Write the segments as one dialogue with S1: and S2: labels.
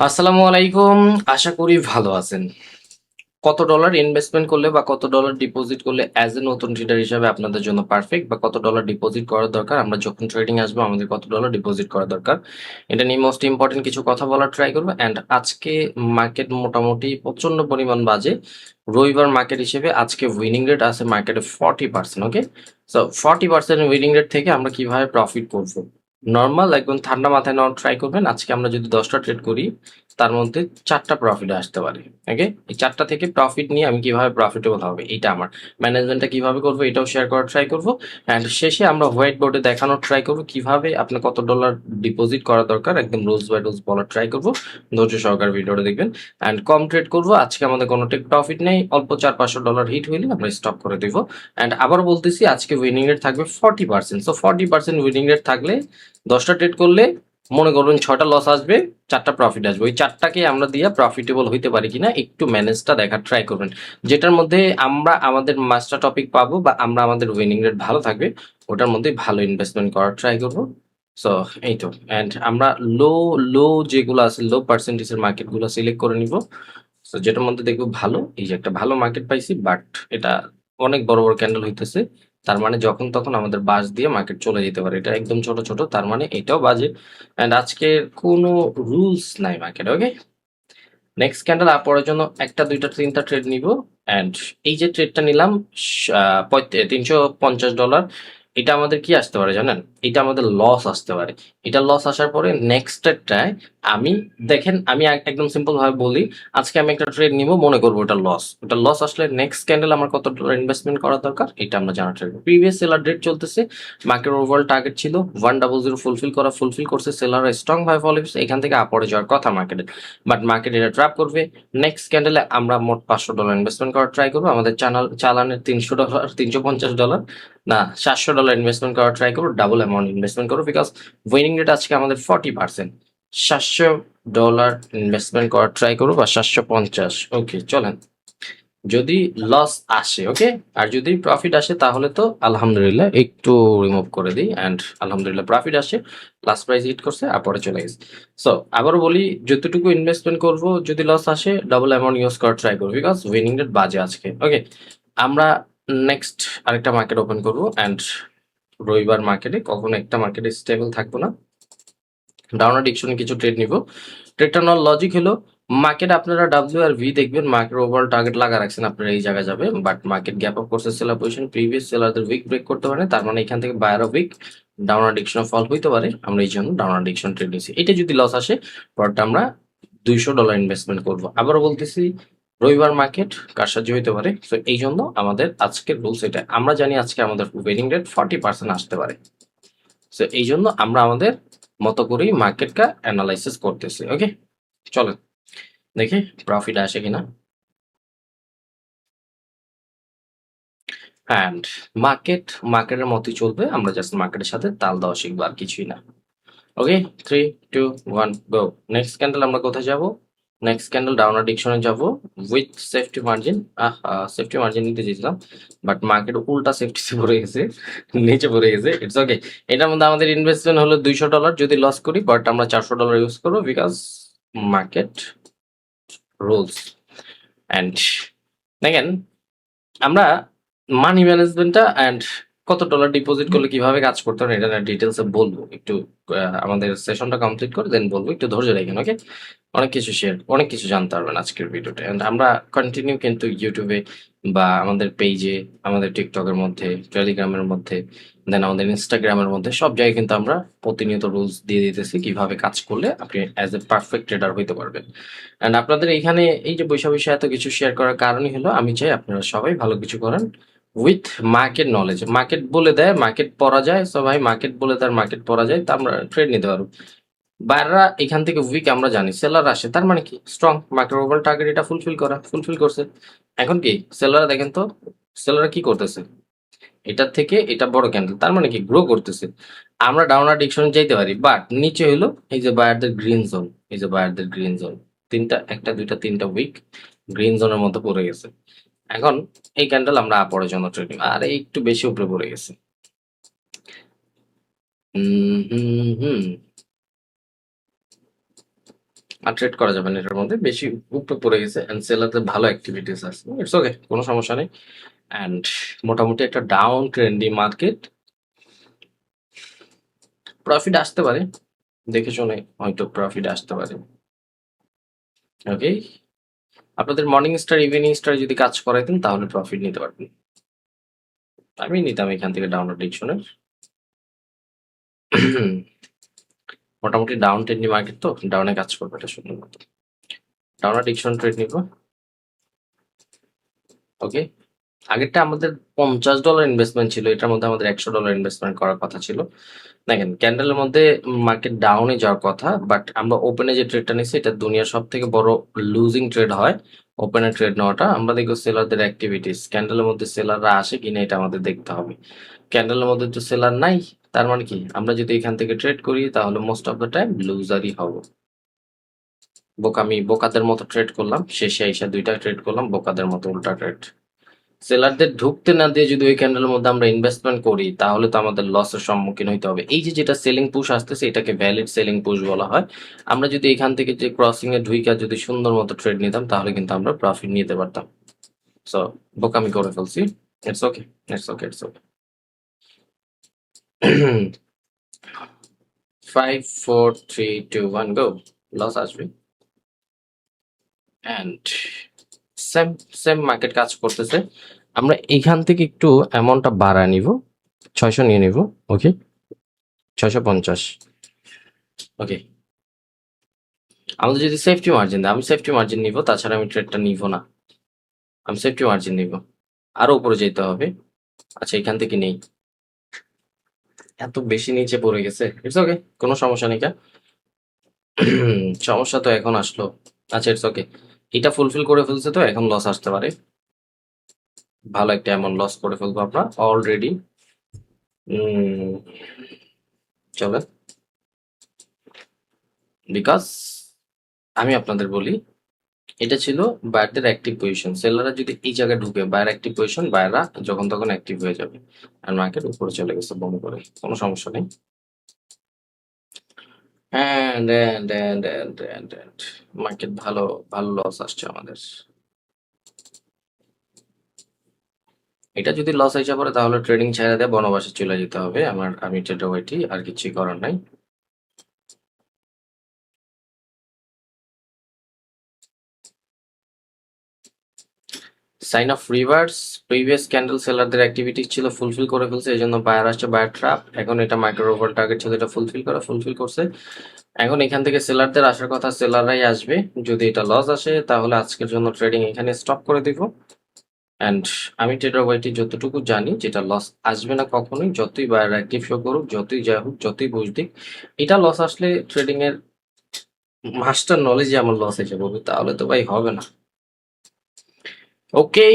S1: আসসালামু আলাইকুম। আশা করি ভালো আছেন। কত ডলার ইনভেস্টমেন্ট করলে বা কত ডলার ডিপোজিট করলে অ্যাজ এ নতুন ট্রেডার হিসাবে আপনাদের জন্য পারফেক্ট, বা কত ডলার ডিপোজিট করার দরকার, আমরা যখন ট্রেডিং আসবো আমাদের কত ডলার ডিপোজিট করা দরকার, এটা নিয়ে মোস্ট ইম্পর্টেন্ট কিছু কথা বলার ট্রাই করবো। অ্যান্ড আজকে মার্কেট মোটামুটি প্রচন্ড পরিমাণ বাজে। রবিবার মার্কেট হিসেবে আজকে উইনিং রেট আছে মার্কেটে 40%। ওকে, সো 40% উইনিং রেট থেকে আমরা কিভাবে প্রফিট করবো, নর্মাল একদম ঠান্ডা মাথায় নেওয়ার ট্রাই করবেন। আজকে আমরা যদি 10টা ট্রেড করি, তার মধ্যে 4টা প্রফিট আসতে পারে। ওকে, এই 4টা থেকে প্রফিট নিয়ে আমি কিভাবে প্রফিটেবল হবে, এটা আমার ম্যানেজমেন্টটা কিভাবে করবো এটাও শেয়ার করার ট্রাই করবো। অ্যান্ড শেষে আমরা হোয়াইট বোর্ডে দেখানোর ট্রাই করবো কিভাবে আপনার কত ডলার ডিপোজিট করা দরকার, একদম রোজ বাই রোজ বলার ট্রাই করবো। ধৈর্য সহকারে ভিডিওটা দেখবেন। অ্যান্ড কম ট্রেড করবো আজকে, আমাদের কোনো টেক প্রফিট নেই, অল্প 400-500 ডলার হিট হইলে আমরা স্টপ করে দিব। অ্যান্ড আবার বলতেছি, আজকে উইনিং রেট থাকবে 40%। সো 40% উইনিং রেট থাকলে 10টা ট্রেড করলে মনে করবেন 6টা লস আসবে, 4টা প্রফিট আসবে। ওই 4টাকে আমরা দিয়ে প্রফিটেবল হইতে পারি কিনা একটু ম্যানেজটা দেখার ট্রাই করবেন, যেটার মধ্যে আমরা আমাদের মাস্টার টপিক পাবো বা আমরা আমাদের উইনিং রেট ভালো থাকবে, ওটার মধ্যে ভালো ইনভেস্টমেন্ট করার ট্রাই করবো। সো এই তো। অ্যান্ড আমরা লো লো যেগুলো আছে, লো পার্সেন্টেজের মার্কেটগুলো সিলেক্ট করে নিব। সো যেটার মধ্যে দেখবো ভালো, এই যে একটা ভালো মার্কেট পাইছি, বাট এটা অনেক বড় বড় ক্যান্ডেল হইতেছে। তার মানে যখন তখন আমাদের বাস দিয়ে মার্কেট চলে যেতে পারে, এটা একদম ছোট ছোট, তার মানে এটাও বাজে। অ্যান্ড আজকে কোনো রুলস নাই মার্কেট। ওকে, নেক্সট ক্যান্ডেল আপ পড়ার জন্য একটা দুইটা তিনটা ট্রেড নিব। অ্যান্ড এই যে ট্রেডটা নিলাম 350 ডলার, এটা আমাদের কি আসতে পারে জানেন, এটা আমাদের লস আসতে পারে। এটা লস আসার পরে নেক্সট ট্রেডটায় আমি, দেখেন আমি একদম সিম্পল ভাবে বলি, আজকে আমি একটা ট্রেড নিব, মনে করবো ওটা লস, ওটা লস আসলে নেক্সট ক্যান্ডেল আমার কত ডলার ইনভেস্টমেন্ট করা দরকার এটা আমরা জানার ট্রাই করব। প্রিভিয়াস সেলার ডেট চলতেছে, মার্কেট ওভারঅল টার্গেট ছিল 100 ফুলফিল করছে, সেলার স্ট্রং ভাবে ফলো করছে, এখান থেকে আপরে যাওয়ার কথা মার্কেটে, বাট মার্কেট এটা ট্র্যাপ করবে। নেক্সট ক্যান্ডেলে আমরা মোট 500 ডলার ইনভেস্টমেন্ট করার ট্রাই করবো, আমাদের চালানের 300 ডলার, 350 ডলার না 700 ডলার ইনভেস্টমেন্ট করার ট্রাই করবো, ডাবল অ্যামাউন্ট ইনভেস্টমেন্ট করবো, বিকজ উইনিং রেট আজকে আমাদের 40%। 700 ডলার ইনভেস্টমেন্ট করার ট্রাই করবো বা 750। ওকে চলেন, যদি লস আসে ওকে, আর যদি প্রফিট আসে তাহলে তো আলহামদুলিল্লাহ, একটু রিমুভ করে দিই। অ্যান্ড আলহামদুলিল্লাহ প্রফিট আসে, লাস্ট প্রাইস হিট করছে, আপরে চলে গেছে। সো আবারও বলি, যতটুকু ইনভেস্টমেন্ট করব যদি লস আসে ডাবল অ্যামাউন্ট ইউজ করার ট্রাই করবো, বিকজ উইনিং রেট বাজে আজকে। ওকে, আমরা নেক্সট আরেকটা মার্কেট ওপেন করবো। অ্যান্ড রবিবার মার্কেটে কখনো একটা মার্কেটে স্টেবল থাকবো না, ডাউনার ডিকশনে কিছু ট্রেড নিব। ট্রেডটা নেওয়ার লজিক হলো, মার্কেট আপনারা ডাব্লিউ আর ভি দেখবেন, মার্কেট ওভারঅল টার্গেট লাগা রাখছেন, আপনারা এই জায়গায় যাবে, বাট মার্কেট গ্যাপ আপ করছে সেলার পজিশন, প্রিভিয়াস সেলারদের উইক ব্রেক করতে পারে, তার মানে এখান থেকে বায়ার অফ উইক ডাউনার ডিকশনে ফল হইতে পারে, আমরা এই জন্য ডাউনার ডিকশন ট্রেড নিয়েছি। এটা যদি লস আসে, পরটা আমরা 200 ডলার ইনভেস্টমেন্ট করব। আবারও বলতেছি, রবিবার মার্কেট কারসাজি হইতে পারে, তো এই জন্য আমাদের আজকের রুলস এটা, আমরা জানি আজকে আমাদের উইনিং রেট 40% আসতে পারে। সো এই জন্য আমরা আমাদের মতো করেই মার্কেটটা অ্যানালাইসিস করতেছি। ওকে চলেন দেখি প্রফিট আসে কিনা। অ্যান্ড মার্কেটের মতোই চলবে, আমরা জাস্ট মার্কেটের সাথে তাল দেওয়া শিখবো, আর কিছুই না। ওকে, 3, 2, 1 গো। নেক্সট ক্যান্ডেল আমরা কোথায় যাব, নেক্সট ক্যান্ডেল ডাউনার ডিকশনে যাব with safety margin. Safety margin নিতে চেয়েছিলাম, বাট মার্কেট উল্টা সেফটিতে পড়ে গেছে, নিচে পড়ে গেছে। ইটস ওকে, এটার মধ্যে আমাদের ইনভেস্টমেন্ট হলো 200 ডলার, যদি লস করি বাট আমরা 400 ডলার ইউজ করবো, বিকজ মার্কেট রুলস। অ্যান্ড দেখেন, আমরা মানি ম্যানেজমেন্টটা অ্যান্ড কত ডলার ডিপোজিট করলে কিভাবে কাজ করতে হবে এটা ডিটেলসে বলবো একটু। আমাদের সেশনটা কমপ্লিট করে দেন বলবো, একটু ধৈর্য রাখেন। ওকে, অনেক কিছু জানতে পারবেন আজকের ভিডিওতে। অ্যান্ড আমরা কন্টিনিউ কিন্তু ইউটিউবে বা আমাদের পেজে, আমাদের টিকটকের মধ্যে, টেলিগ্রামের মধ্যে, দেন আমাদের ইনস্টাগ্রামের মধ্যে, সব জায়গায় কিন্তু আমরা প্রতিনিয়ত রুলস দিয়ে দিতেছি কিভাবে কাজ করলে আপনি অ্যাজ এ পারফেক্ট ট্রেডার হইতে পারবেন। অ্যান্ড আপনাদের এইখানে এই যে বৈশা এত কিছু শেয়ার করার কারণই হলো, আমি চাই আপনারা সবাই ভালো কিছু করেন উইথ মার্কেট নলেজ। মার্কেট বলে দেয়, মার্কেট পড়া যায়, সো ভাই মার্কেট বলে দেয়, মার্কেট পড়া যায়, তা আমরা ট্রেড নিতে পারবো। বাইররা এখান থেকে উইক আমরা জানি, সেলার আসে, তার মানে কি স্ট্রং, মার্কেট ওভার টার্গেট এটা ফুলফিল করছে। এখন কি সেলাররা দেখেন তো, সেলাররা কি করতেছে, এটার থেকে এটা বড় ক্যান্ডেল, তার মানে কি গ্রো করতেছে। আমরা ডাউনার ডিকশনে যাইতে পারি, বাট নিচে হইলো এই যে বায়ারদের গ্রিন জোন, এই যে বায়ারদের গ্রিন জোন, তিনটা, একটা দুইটা তিনটা উইক গ্রিন জোনের মধ্যে পড়ে গেছে। এখন এই ক্যান্ডেল আমরা আপরের জন্য ট্রেডিং, আর একটু বেশি উপরে পড়ে গেছে। হুম হুম হুম আর ট্রেড করা যাবে না এটার মধ্যে, বেশি উপরে পড়ে গেছে এন্ড সেলারদের ভালো অ্যাক্টিভিটিস আছে, ইটস ওকে, কোনো সমস্যা নেই। অ্যান্ড মোটামুটি একটা ডাউন ট্রেন্ডি মার্কেট, প্রফিট আসতে পারে, দেখে শুনে হয়তো প্রফিট আসতে পারে। ওকে, আপনাদের মর্নিং স্টার ইভিনিং স্টার যদি কাজ করাইতেন তাহলে প্রফিট নিতে পারতেন। আমি নিতাম এখান থেকে ডাউন ডিকশনের। মোটামুটি ডাউন ট্রেন্ডি মার্কেট, তো ডাউনে কাজ করবে এটা সুন্দর মতো। ডাউন ডিকশন ট্রেড নিব। ওকে, আগেরটা আমাদের $50 ইনভেস্টমেন্ট ছিল, এটার মধ্যে আমাদের $100 ইনভেস্টমেন্ট করার কথা ছিল। দেখেন ক্যান্ডেলের মধ্যে মার্কেট ডাউনে যাওয়ার কথা, বাট আমরা ওপেনে যে ট্রেডটা নিচ্ছি এটা দুনিয়ার সব থেকে বড় লুজিং ট্রেড হয় ওপেনে ট্রেড নেওয়াটা। আমরা দেখবো সেলারদের অ্যাক্টিভিটিস, ক্যান্ডেলের মধ্যে সেলাররা আসে কিনা এটা আমাদের দেখতে হবে। ক্যান্ডেলের মধ্যে তো সেলার নাই, তার মানে কি আমরা যদি এখান থেকে ট্রেড করি তাহলে মোস্ট অফ দ্য টাইম লুজারই হব। বোকাদের মতো ট্রেড করলাম, শেষে এসে দুইটা ট্রেড করলাম বোকাদের মতো উল্টা ট্রেড। সেলারদের ঢুকতে না দিয়ে যদি ওই ক্যান্ডেলের মধ্যে আমরা ইনভেস্টমেন্ট করি তাহলে তো আমাদের লসের সম্মুখীন হইতে হবে। এই যে যেটা সেলিং পুশ আসতেছে এটাকে ভ্যালিড সেলিং পুশ বলা হয়। আমরা যদি এখান থেকে যে ক্রসিং এ ঢুইকা যদি সুন্দর মতো ট্রেড নিতাম তাহলে কিন্তু আমরা প্রফিট নিতে পারতাম। সো বোকামি করে ফেলছি, it's okay, it's okay, it's okay. 5 4 3 2 1 go, loss আসবে। অ্যান্ড সেম সেম মার্কেট কাজ করতেছে। আমরা এখান থেকে একটু অ্যামাউন্টটা বাড়ায় নিব, 600 নিয়ে নিব। ওকে, 650। ওকে, আমাদের যদি সেফটি মার্জিন দেয়, আমি সেফটি মার্জিন নিব, তাছাড়া আমি ট্রেডটা নিব না। আমি সেফটি মার্জিন নিব, আরো উপরে যেতে হবে। আচ্ছা এখান থেকে নেই, এত বেশি নিচে পড়ে গেছে, ইটস ওকে, কোনো সমস্যা নেই। কা সমস্যা তো এখন আসলো। আচ্ছা ইটস ওকে, এটা ফুলফিল করে ফেলছে তো এখন লস আসতে পারে, ভালো একটা অ্যামাউন্ট লস করে ফেলবো আমরা অলরেডি। চলেন, বিকজ আমি আপনাদের বলি এটা ছিল বায়ারদের অ্যাক্টিভ পজিশন। সেলাররা যদি এই জায়গায় ঢুকে বায়ার অ্যাক্টিভ পজিশন, বায়াররা যখন তখন অ্যাক্টিভ হয়ে যাবে আর মার্কেট উপরে চলে গেছে বন্ধ করে, কোনো সমস্যা নেই। মার্কেট ভালো ভালো লস আসছে আমাদের। এটা যদি লস এসে পড়ে তাহলে ট্রেডিং ছেড়ে দিয়ে বনবাসে চলে যেতে হবে আমার, আমি ট্রেডার ওয়াইটি, আর কিছুই করার নাই। Sign of reverse, previous candle সেলারদের অ্যাক্টিভিটি ছিল ফুলফিল করে ফেলছে, এই জন্য বায়ার আসছে, বায়ার ট্র্যাপ। এখন এটা মাইক্রো ওভার টার্গেট ছিল, এটা ফুলফিল করছে। এখন এখান থেকে সেলারদের আসার কথা, সেলাররাই আসবে। যদি এটা লস আসে তাহলে আজকের জন্য ট্রেডিং এখানে স্টপ করে দিব। অ্যান্ড আমি ট্রেডার ওয়াইটি যতটুকু জানি যেটা লস আসবে না কখনোই, যতই বায়ার অ্যাক্টিভ শো করুক, যতই যা হোক, যতই বুঝ দিক। এটা লস আসলে ট্রেডিং এর মাস্টার নলেজে আমার লস এসে পড়বে, তাহলে তো ভাই হবে না। ওকে,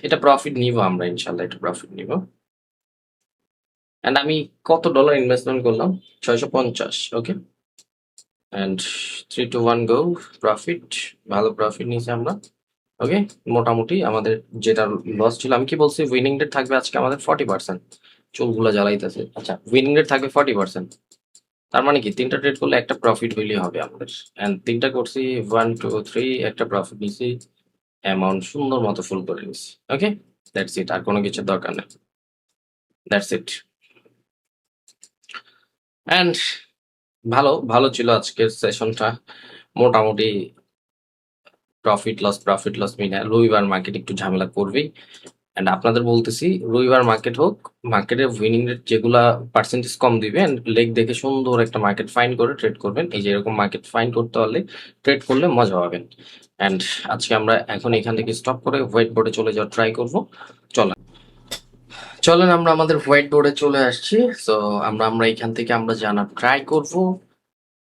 S1: এটা প্রফিট নিব আমরা, ইনশাল্লাহ এটা প্রফিট নিব। অ্যান্ড আমি কত ডলার ইনভেস্টমেন্ট করলাম, 650। ওকে, অ্যান্ড 3 2 1 গো, প্রফিট, ভালো প্রফিট নিয়েছি আমরা। ওকে, মোটামুটি আমাদের যেটা লস ছিল, আমি কি বলছি উইনিং রেট থাকবে আজকে আমাদের 40%। চুলগুলা জ্বালাইতেছে। আচ্ছা উইনিং রেট থাকবে 40%, তার মানে কি তিনটা ট্রেড করলে একটা প্রফিট হইলেই হবে আমাদের। অ্যান্ড তিনটা করছি, 1 2 3, একটা প্রফিট নিছি, অ্যামাউন্ট সুন্দর মতো ফুল করে নিছি। ওকে, দ্যাটস ইট, আর কোনো কিছুর দরকার নেই, দ্যাটস ইট। অ্যান্ড ভালো ভালো ছিল আজকের সেশনটা, মোটামুটি প্রফিট লস মিলে। রবিবার মার্কেট একটু ঝামেলা করবেই, অ্যান্ড আপনাদের বলতেছি রবিবার মার্কেট হোক, মার্কেটের উইনিং রেট যেগুলা পার্সেন্টেজ কম দিবে, অ্যান্ড লেগ দেখে সুন্দর একটা মার্কেট ফাইন করে ট্রেড করবেন। এই যে এরকম মার্কেট ফাইন করতে হলে ট্রেড করলে মজা পাবেন। অ্যান্ড আজকে আমরা এখন এখান থেকে স্টপ করে হোয়াইট বোর্ডে চলে যাওয়ার ট্রাই করবো। চলেন চলেন আমরা আমাদের হোয়াইট বোর্ডে চলে আসছি। সো আমরা এখান থেকে আমরা জানার ট্রাই করব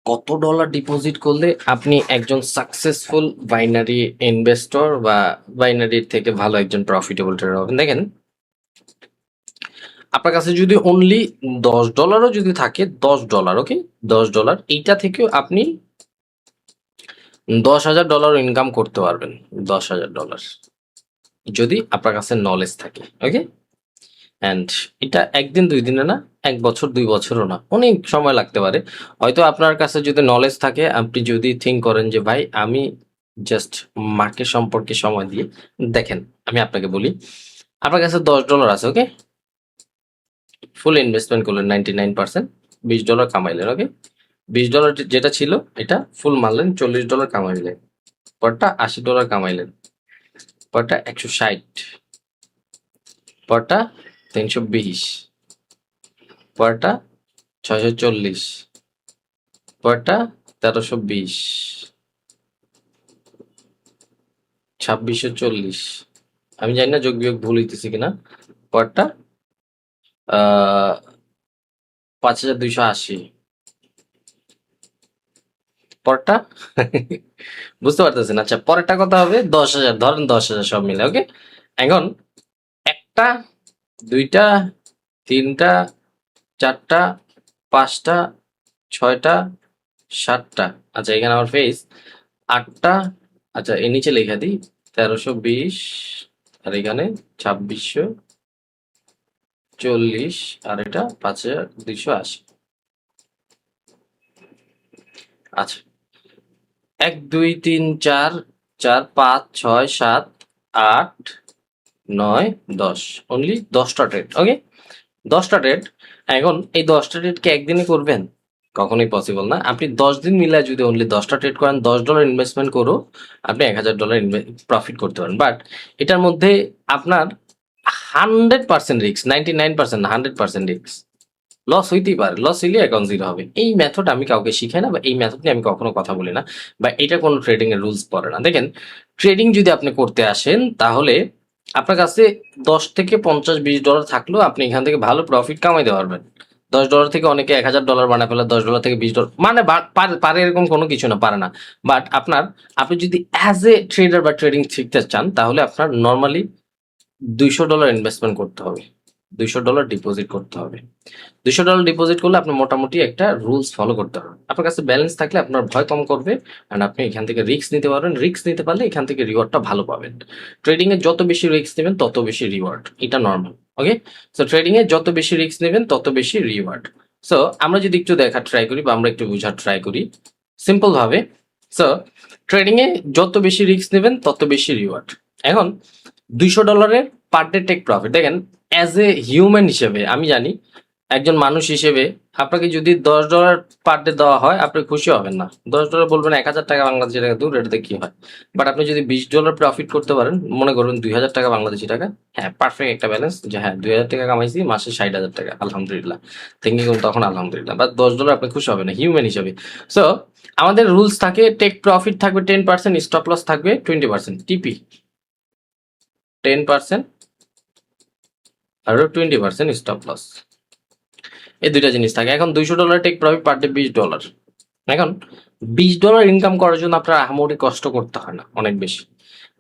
S1: কত ডলার ডিপোজিট করলে আপনি একজন সাকসেসফুল বাইনারি ইনভেস্টর বা বাইনারির থেকে ভালো একজন প্রফিটেবল ট্রেডার হবেন। দেখেন আপনার কাছে যদি অনলি $10 যদি থাকে, $10, ওকে, $10, এইটা থেকেও আপনি $10,000 ইনকাম করতে পারবেন। $10,000 যদি আপনার কাছে নলেজ থাকে। ওকে, অ্যান্ড এটা একদিন দুই দিনে না, 1 বছর 2 বছরও না, অনেক সময় লাগতে পারে। হয়তো আপনার কাছে যদি নলেজ থাকে, আপনি যদি থিঙ্ক করেন যে ভাই আমি জাস্ট মার্কেট সম্পর্কে সময় দিয়ে দেখেন, আমি আপনাকে বলি, আপনার কাছে $10 আছে, ওকে, ফুল ইনভেস্টমেন্ট করলেন 99%, $20 কামাইলেন, ওকে, $20 যেটা ছিল এটা ফুল মারলেন, $40 কামাইলেন, পরটা $80 কামাইলেন, পরটা 160, পরটা 320, পরটা 640, পরটা 1320, 2640, আমি জানি না যোগ বিয়োগ ভুল হইতেছি কিনা, পরটা 5280, পরটা বুঝতে পারতেছেন? আচ্ছা, পরেরটা কত হবে? 10,000, ধরেন 10,000 সব মিলে, ওকে। এখন একটা, দুইটা, তিনটা, চারটা, পাঁচটা, ছয়টা, সাতটা, আচ্ছা এখানে আমার ফেস, আটটা, আচ্ছা এর নিচে লেখা দিই 1320, আর এখানে 2640, আর এটা 5280। আচ্ছা, 1 2 3 4, 4 5 6 7 8 9 10, অনলি 10টা ট্রেড, ওকে, 10টা ট্রেড। এখন এই 10টা ট্রেড কি একদিনে করবেন? কখনোই পসিবল না। আপনি 10 দিন মিলে যদি অনলি 10টা ট্রেড করেন, $10 ইনভেস্টমেন্ট করো, আপনি $1000 প্রফিট করতে পারেন। বাট এটার মধ্যে আপনার 100% রিস্ক, 99% না, 100% রিস্ক। লস হইতেই পারে, লস হইলে অ্যাকাউন্ট জিরো হবে। এই মেথড আমি কাউকে শিখাই না, বা এই মেথড নিয়ে আমি কখনো কথা বলি না, বা এটা কোনো ট্রেডিং এর রুলস পড়ে না। দেখেন, ট্রেডিং যদি আপনি করতে আসেন, তাহলে আপনার কাছে 10 থেকে 50 $20 থাকলেও আপনি এখান থেকে ভালো প্রফিট কামাইতে পারবেন। $10 থেকে অনেকে $1000 বানায় ফেলে, $10 থেকে $20, মানে পারে পারে এরকম কোনো কিছু না, পারে না। বাট আপনি যদি অ্যাজ এ ট্রেডার বা ট্রেডিং শিখতে চান, তাহলে আপনার নর্মালি $200 ইনভেস্টমেন্ট করতে হবে, $200 ডিপোজিট করতে হবে। $200 ডিপোজিট করলে আপনি মোটামুটি একটা রুলস ফলো করতে হবে। আপনার কাছে ব্যালেন্স থাকলে আপনার ভয় কম করবে, অ্যান্ড আপনি এখান থেকে রিস্ক নিতে পারবেন। রিস্ক নিতে পারলে এখান থেকে রিওয়ার্ডটা ভালো পাবেন। ট্রেডিং এ যত বেশি রিস্ক নেবেন তত বেশি রিওয়ার্ড, এটা নর্মাল, ওকে। সো ট্রেডিং এ যত বেশি রিস্ক নেবেন তত বেশি রিওয়ার্ড। সো আমরা যদি একটু দেখার ট্রাই করি, বা আমরা একটু বোঝার ট্রাই করি সিম্পল ভাবে। সো ট্রেডিং এ যত বেশি রিস্ক নেবেন তত বেশি রিওয়ার্ড। এখন $200 পার ডে টেক প্রফিট, দেখেন অ্যাজ এ হিউম্যান হিসেবে আমি জানি, একজন মানুষ হিসেবে আপনাকে যদি $10 পার ডে দেওয়া হয়, আপনি খুশি হবেন না। $10 বলবেন 1,000 টাকা বাংলাদেশি টাকা, দূর এটাতে কি হয়। বাট আপনি যদি $20 প্রফিট করতে পারেন, মনে করুন 2,000 টাকা বাংলাদেশি টাকা, হ্যাঁ পারফেক্ট একটা ব্যালেন্স, যে হ্যাঁ 2,000 টাকা কামাইছি, মাসে 60,000 টাকা, আলহামদুলিল্লাহ, থিঙ্কিং তখন আলহামদুলিল্লাহ। বাট $10 আপনি খুশি হবেন না হিউম্যান হিসেবে। সো আমাদের রুলস থাকে, টেক প্রফিট থাকবে 10%, স্টপ লস থাকবে 20%, টিপি 10%, আরো 20% স্টপ লস, এই দুইটা জিনিস থাকে। এখন $200 টেক প্রফিট, পার ডে $20। এখন $20 ইনকাম করার জন্য আপনার আহামরি কষ্ট করতে হয় না অনেক বেশি।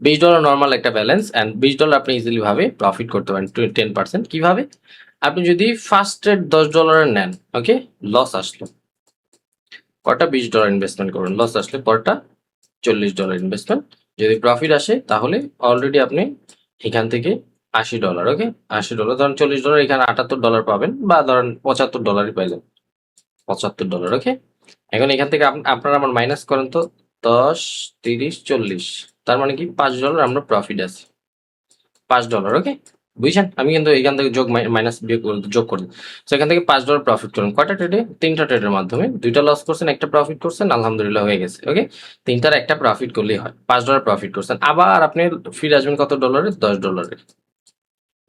S1: $20 নর্মাল একটা ব্যালেন্স, অ্যান্ড $20 আপনি ইজিলি ভাবে প্রফিট করতে পারেন 10%। কিভাবে? আপনি যদি ফার্স্ট ট্রেড $10 নেন, ওকে, লস আসলো, পরটা $20 ইনভেস্টমেন্ট করুন, লস আসলে পরটা $40 ইনভেস্টমেন্ট, যদি প্রফিট আসে তাহলে অলরেডি আপনি এখান থেকে $80, ওকে, $80, ধরেন $40, এখানে $78 পাবেন, বা ধরেন $75 পাইলেন, $75, ওকে। এখন এখান থেকে আপনারা আমার মাইনাস করেন তো, 10, 30, 40, তার মানে কি $5 আমরা প্রফিট আছে, $5, ওকে, বুঝছেন? আমি কিন্তু এখান থেকে যোগ মাইনাস যোগ করে দিই। তো এখান থেকে $5 প্রফিট করুন, কয়টা ট্রেডে? 3টা ট্রেডের মাধ্যমে, 2টা লস করছেন, একটা প্রফিট করছেন, আলহামদুলিল্লাহ হয়ে গেছে, ওকে। 3টার একটা প্রফিট করলেই হয়, $5 প্রফিট করছেন। আবার আপনি ফিরে আসবেন কত ডলারে? $10।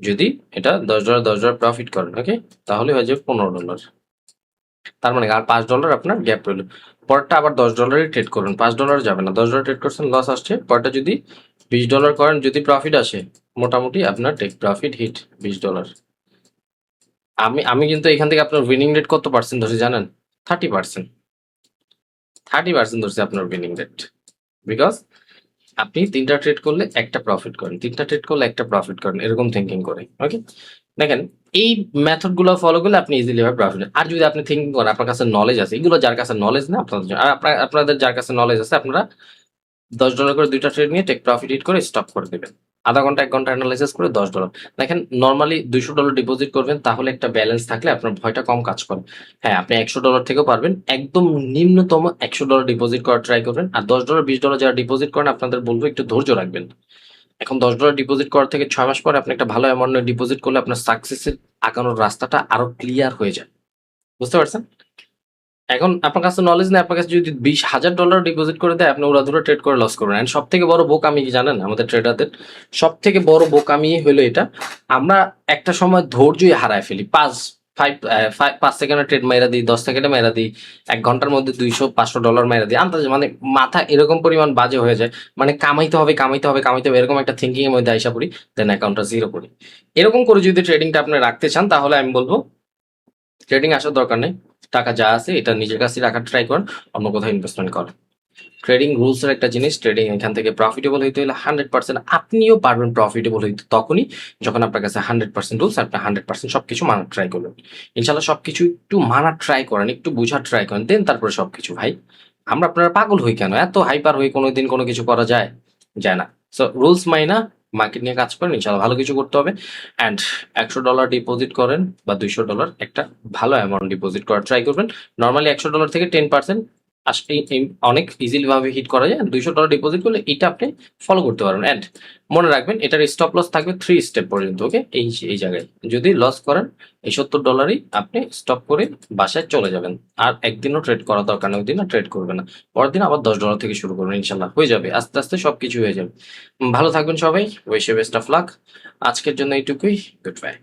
S1: যদি এটা $10 প্রফিট করেন, ওকে, তাহলে হয়ে যাবে $15। তার মানে আর $5 আপনার গ্যাপ রইল। পরেরটা আবার $10 ট্রেড করুন, $5 যাবে না, $10 ট্রেড করছেন, লস আসছে। পরেরটা যদি $20 করেন, যদি প্রফিট আসে, মোটামুটি আপনার টেক প্রফিট হিট $20। আমি কিন্তু এখান থেকে আপনার উইনিং রেট কত পার্সেন্ট ধরছি জানেন? 30%, 30% ধরছি আপনার উইনিং রেট। বিকজ আপনি 3টা ট্রেড করলে একটা প্রফিট করেন, 3টা ট্রেড করলে একটা প্রফিট করেন, এরকম থিঙ্কিং করে, ওকে। দেখেন, এই মেথড গুলো ফলো করলে আপনি ইজিলি ভাবে প্রফিট। আর যদি আপনি থিঙ্কিং করেন, আপনার কাছে নলেজ আছে, এগুলো যার কাছে নলেজ না আপনাদের জন্য, আর আপনাদের যার কাছে নলেজ আছে, আপনারা $10 করে 2টা ট্রেড নিয়ে টেক প্রফিট হিট করে স্টপ করে দেবেন। আধা ঘন্টা 1 ঘন্টা অ্যানালাইসিস করে $10। দেখেন নরমালি $200 ডিপোজিট করবেন তাহলে একটা ব্যালেন্স থাকলে আপনার ভয়টা কম কাজ করে। হ্যাঁ, আপনি $100 থেকেও পারবেন। একদম নিম্নতম $100 ডিপোজিট করার ট্রাই করবেন। আর $10, $20 যারা ডিপোজিট করেন আপনাদের বলবো একটু ধৈর্য রাখবেন। এখন $10 ডিপোজিট করার থেকে 6 মাস পরে আপনি একটা ভালো অ্যামাউন্টে ডিপোজিট করলে আপনার সাকসেসের আগানোর রাস্তাটা আরো ক্লিয়ার হয়ে যায়। বুঝতে পারছেন? এখন আপনার কাছে নলেজ নেই, আপনার কাছে যদি $20,000 ডিপোজিট করে দেয়, আপনি উড়াধুরা ট্রেড করে লস করবেন। এন্ড সব থেকে বড় বোকামি কি জানেন আমাদের ট্রেডারদের? সব থেকে বড় বোকামি হলো এটা, আমরা একটা সময় ধৈর্যই হারায় ফেলি। 5 সেকেন্ডে ট্রেড মাইরা দিই, 10 সেকেন্ডে মাইরা দিই, 1 ঘন্টার মধ্যে $200-500 মাইরা দিই। আন্দাজে মানে মাথা এরকম পরিমাণ বাজে হয়ে যায়, মানে কামাইতে হবে কামাইতে হবে কামাইতে হবে এরকম একটা থিঙ্কিং এর মধ্যে আইসা পড়ি, দেন অ্যাকাউন্টটা জিরো করি। এরকম করে যদি ট্রেডিংটা আপনি রাখতে চান তাহলে আমি বলবো ট্রেডিং আসার দরকার নেই। টাকা যা আছে এটা নিজের কাছে রাখার ট্রাই করেন, অন্য কোথাও ইনভেস্টমেন্ট করেন। ট্রেডিং রুলস এর একটা জিনিস, ট্রেডিং এখান থেকে প্রফিটেবল হইতে হলে 100% আপনিও পারবেন প্রফিটেবল হইতে তখনই যখন আপনার কাছে 100% রুলস, আপনি 100% সবকিছু মানার ট্রাই করবেন। ইনশাল্লাহ সবকিছু একটু মানার ট্রাই করেন, একটু বুঝার ট্রাই করেন, দেন তারপরে সবকিছু ভাই। আমরা আপনারা পাগল হই কেন? এত হাইপার হয়ে কোনোদিন কোনো কিছু করা যায়? যায় না। সো রুলস মাইনা মার্কেট নিয়ে কাজ করেন, ইনশাল্লাহ ভালো কিছু করতে হবে। অ্যান্ড $100 ডিপোজিট করেন বা $200 একটা ভালো অ্যামাউন্ট ডিপোজিট করার ট্রাই করবেন। নর্মালি $100 থেকে 10% অনেক ইজিলি ভাবে হিট করা যায়। $200 ডিপোজিট করলে এটা আপনি ফলো করতে পারবেন। অ্যান্ড মনে রাখবেন এটার স্টপ লস থাকবে 3 স্টেপ পর্যন্ত। ওকে, এই জায়গায় যদি লস করেন এই $70 আপনি স্টপ করে বাসায় চলে যাবেন। আর একদিনও ট্রেড করা দরকার নেই, ওই দিন ট্রেড করবেন না। পরের দিন আবার $10 থেকে শুরু করবেন, ইনশাল্লাহ হয়ে যাবে। আস্তে আস্তে সবকিছু হয়ে যাবে। ভালো থাকবেন সবাই, wish you best of luck. আজকের জন্য এইটুকুই। Good by.